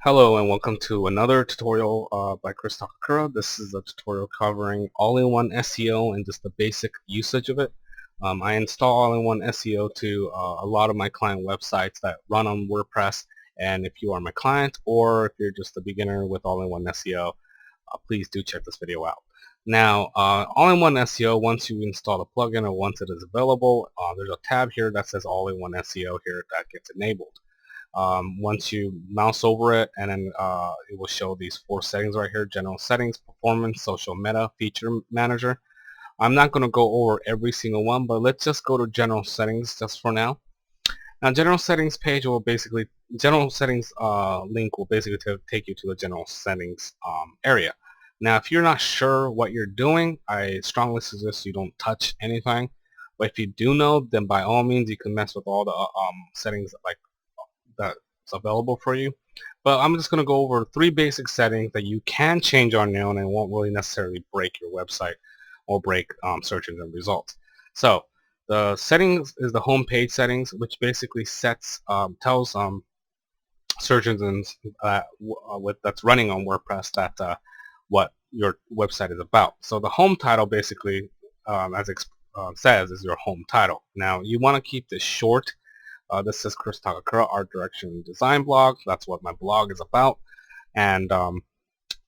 Hello and welcome to another tutorial by Chris Takakura. This is a tutorial covering all-in-one SEO and just the basic usage of it. I install all-in-one SEO to a lot of my client websites that run on WordPress, and if you are my client or if you're just a beginner with all-in-one SEO, please do check this video out. Now, all-in-one SEO, once you install the plugin or once it is available, there's a tab here that says all-in-one SEO here that gets enabled. Once you mouse over it, and then it will show these four settings right here: general settings, performance, social meta, feature manager. I'm not going to go over every single one, but let's just go to general settings just for now. Now, general settings page will basically, general settings link will basically take you to the general settings area. Now, if you're not sure what you're doing, I strongly suggest you don't touch anything. But if you do know, then by all means you can mess with all the settings like that's available for you. But I'm just going to go over three basic settings that you can change on your own and won't really necessarily break your website or break search engine results. So the settings is the home page settings, which basically sets tells search engines that's running on WordPress that what your website is about. So the home title basically, as it says, is your home title. Now you want to keep this short. This is Chris Takakura, Art Direction and Design blog. That's what my blog is about, and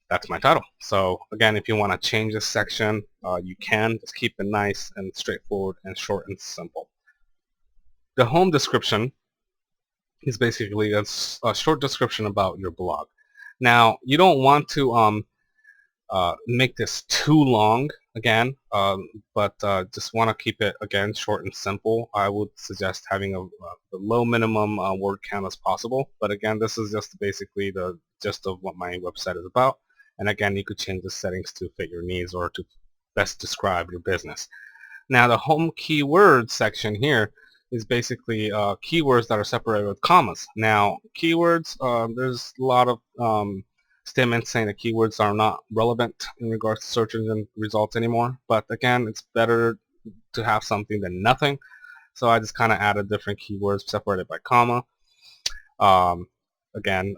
that's my title. So again, if you want to change this section, you can. Just keep it nice and straightforward and short and simple. The home description is basically a short description about your blog. Now, you don't want to make this too long again, but just want to keep it again short and simple. I would suggest having the low minimum word count as possible, but again, this is just basically the gist of what my website is about. And again, you could change the settings to fit your needs or to best describe your business. Now, the home keyword section here is basically keywords that are separated with commas. Now, keywords, there's a lot of statements saying that keywords are not relevant in regards to search engine results anymore. But again, it's better to have something than nothing. So I just kind of added different keywords separated by comma. Again,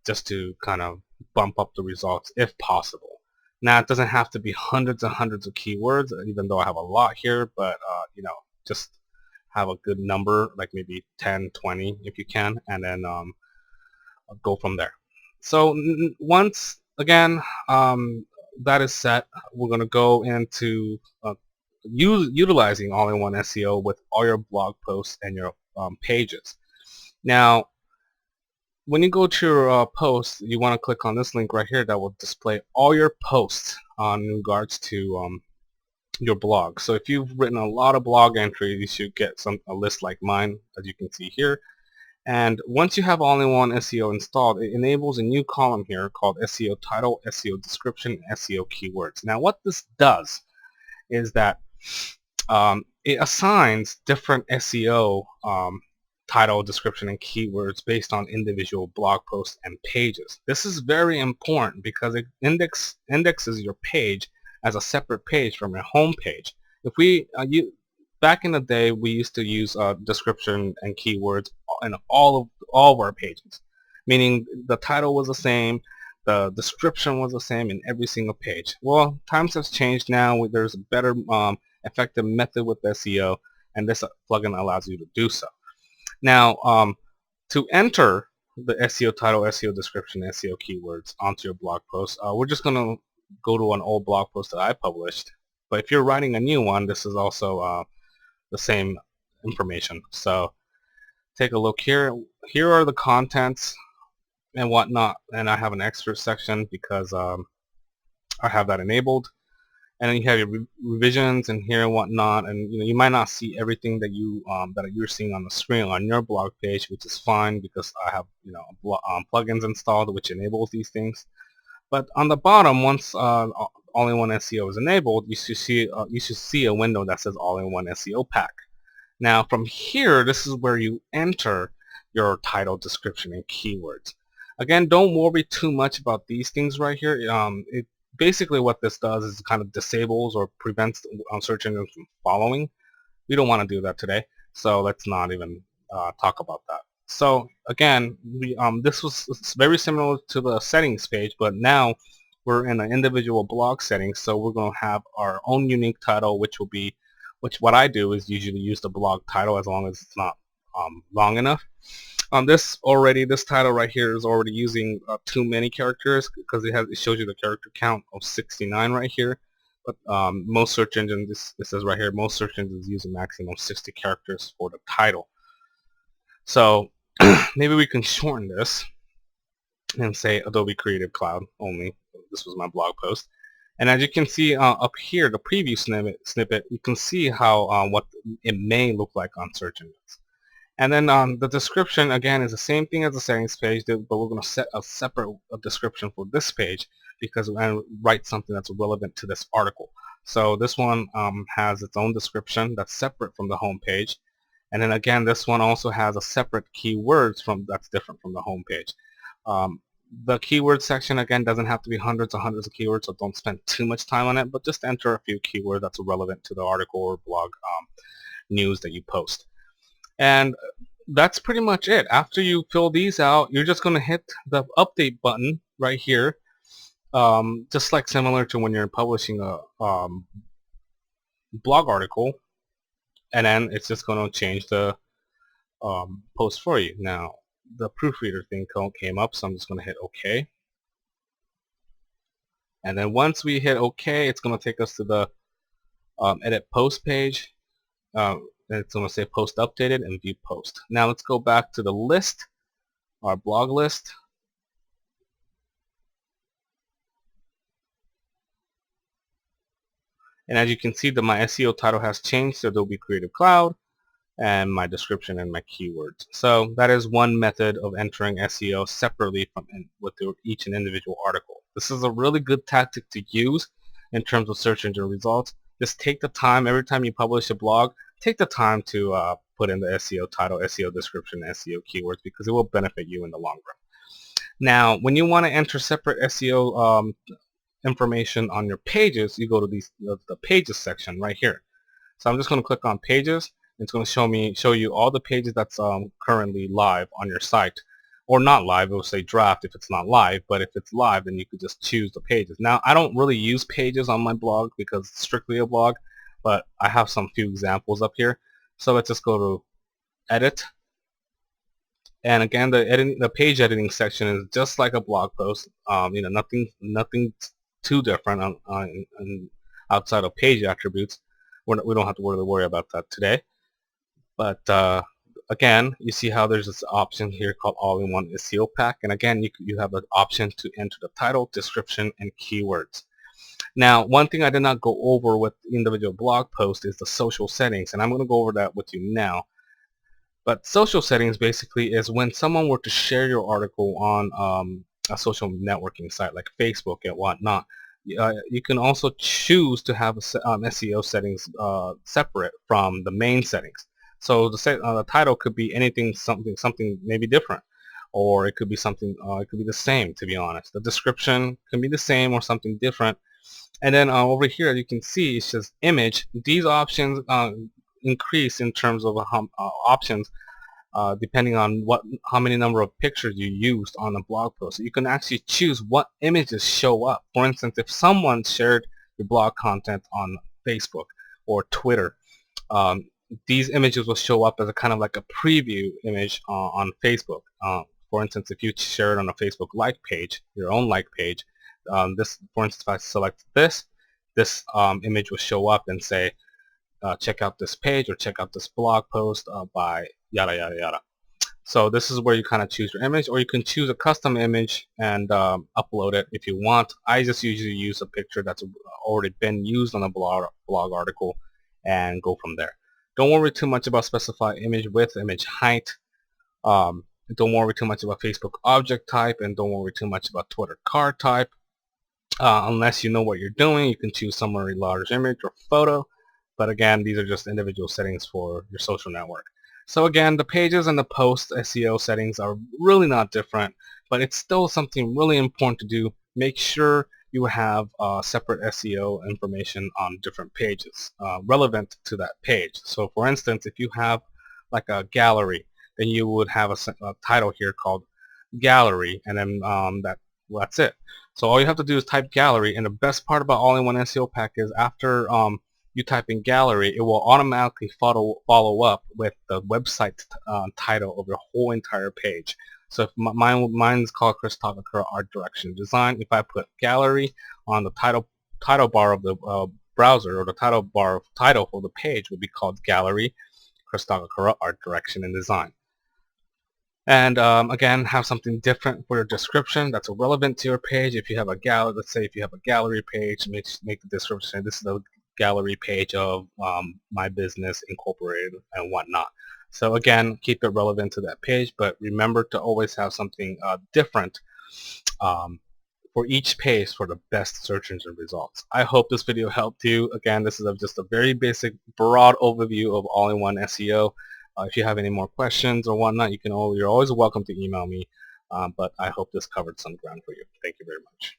just to kind of bump up the results if possible. Now, it doesn't have to be hundreds and hundreds of keywords, even though I have a lot here, but just have a good number, like maybe 10, 20 if you can, and then go from there. So once again that is set, we're going to go into utilizing all-in-one SEO with all your blog posts and your pages. Now, when you go to your post, you want to click on this link right here that will display all your posts in regards to your blog. So if you've written a lot of blog entries, you should get a list like mine, as you can see here. And once you have all-in-one SEO installed, it enables a new column here called SEO title, SEO description, and SEO keywords. Now, what this does is that it assigns different SEO title, description, and keywords based on individual blog posts and pages. This is very important because it indexes your page as a separate page from your home page. If we back in the day, we used to use description and keywords in all of our pages, meaning the title was the same, the description was the same in every single page. Well, times have changed now. There's a better effective method with SEO, and this plugin allows you to do so. Now, to enter the SEO title, SEO description, SEO keywords onto your blog post, we're just going to go to an old blog post that I published. But if you're writing a new one, this is also the same information. So take a look here. Here are the contents and whatnot, and I have an extra section because I have that enabled. And then you have your revisions and here and whatnot, and you might not see everything that you're seeing on the screen on your blog page, which is fine because I have plugins installed which enables these things. But on the bottom, once all-in-one SEO is enabled, you should see a window that says all-in-one SEO pack. Now from here, this is where you enter your title, description, and keywords. Again, don't worry too much about these things right here. Basically what this does is kind of disables or prevents search engines from following. We don't want to do that today, so let's not even talk about that. So again, this was very similar to the settings page, but now we're in an individual blog settings. So we're going to have our own unique title, which what I do is usually use the blog title as long as it's not long enough. This title right here is already using too many characters because it shows you the character count of 69 right here. But most search engines, this says right here, most search engines use a maximum of 60 characters for the title. So maybe we can shorten this and say Adobe Creative Cloud only. This was my blog post. And as you can see up here, the preview snippet, you can see how what it may look like on search engines. And then the description, again, is the same thing as the settings page, but we're going to set a separate description for this page because we're going to write something that's relevant to this article. So this one has its own description that's separate from the home page. And then again, this one also has a separate keywords that's different from the home page. The keyword section, again, doesn't have to be hundreds and hundreds of keywords, so don't spend too much time on it, but just enter a few keywords that's relevant to the article or blog news that you post. And that's pretty much it. After you fill these out, you're just going to hit the update button right here, just like similar to when you're publishing a blog article, and then it's just going to change the post for you. Now, the proofreader thing came up, so I'm just going to hit OK. And then once we hit OK, it's going to take us to the edit post page. And it's going to say post updated and view post. Now let's go back to the list, our blog list. And as you can see, my SEO title has changed to Adobe Creative Cloud, and my description and my keywords. So that is one method of entering SEO separately from with each and individual article. This is a really good tactic to use in terms of search engine results. Just take the time every time you publish a blog, take the time to put in the SEO title, SEO description, SEO keywords, because it will benefit you in the long run. Now, when you want to enter separate SEO information on your pages, you go to the pages section right here. So I'm just going to click on pages. It's going to show you all the pages that's currently live on your site, or not live. It will say draft if it's not live, but if it's live, then you could just choose the pages. Now, I don't really use pages on my blog because it's strictly a blog, but I have some few examples up here. So let's just go to edit, and again, the page editing section is just like a blog post. Nothing too different outside of page attributes. We don't have to really worry about that today. But again, you see how there's this option here called All-in-One SEO Pack, and again, you have the option to enter the title, description, and keywords. Now, one thing I did not go over with individual blog posts is the social settings, and I'm going to go over that with you now. But social settings basically is when someone were to share your article on a social networking site like Facebook and whatnot, you can also choose to have SEO settings separate from the main settings. So the title could be anything, something maybe different, or it could be something. It could be the same. To be honest, the description can be the same or something different. And then over here, you can see it says image. These options increase in terms of options depending on how many number of pictures you used on a blog post. So you can actually choose what images show up. For instance, if someone shared your blog content on Facebook or Twitter, these images will show up as a kind of like a preview image on Facebook. For instance, if you share it on a Facebook like page, your own like page, for instance, if I select this image will show up and say, check out this page or check out this blog post by yada yada yada. So this is where you kind of choose your image, or you can choose a custom image and upload it if you want. I just usually use a picture that's already been used on a blog article and go from there. Don't worry too much about specify image width, image height. Don't worry too much about Facebook object type, and don't worry too much about Twitter card type. Unless you know what you're doing, you can choose somewhere a large image or photo. But again, these are just individual settings for your social network. So again, the pages and the post SEO settings are really not different, but it's still something really important to do. Make sure you have separate SEO information on different pages relevant to that page. So for instance, if you have like a gallery, then you would have a title here called gallery, and then well, that's it. So all you have to do is type gallery, and the best part about all-in-one SEO pack is after you type in gallery, it will automatically follow up with the website title of your whole entire page. So if mine's called Chris Takakura Art Direction Design. If I put gallery on the title bar of the browser, or the title for the page would be called gallery Chris Takakura Art Direction and Design. And again, have something different for your description that's relevant to your page. If you have a gallery, let's say if you have a gallery page, make the description, this is the gallery page of my business incorporated and whatnot. So again, keep it relevant to that page, but remember to always have something different for each page for the best search engine results. I hope this video helped you. Again, this is just a very basic, broad overview of all-in-one SEO. If you have any more questions or whatnot, you're always welcome to email me. But I hope this covered some ground for you. Thank you very much.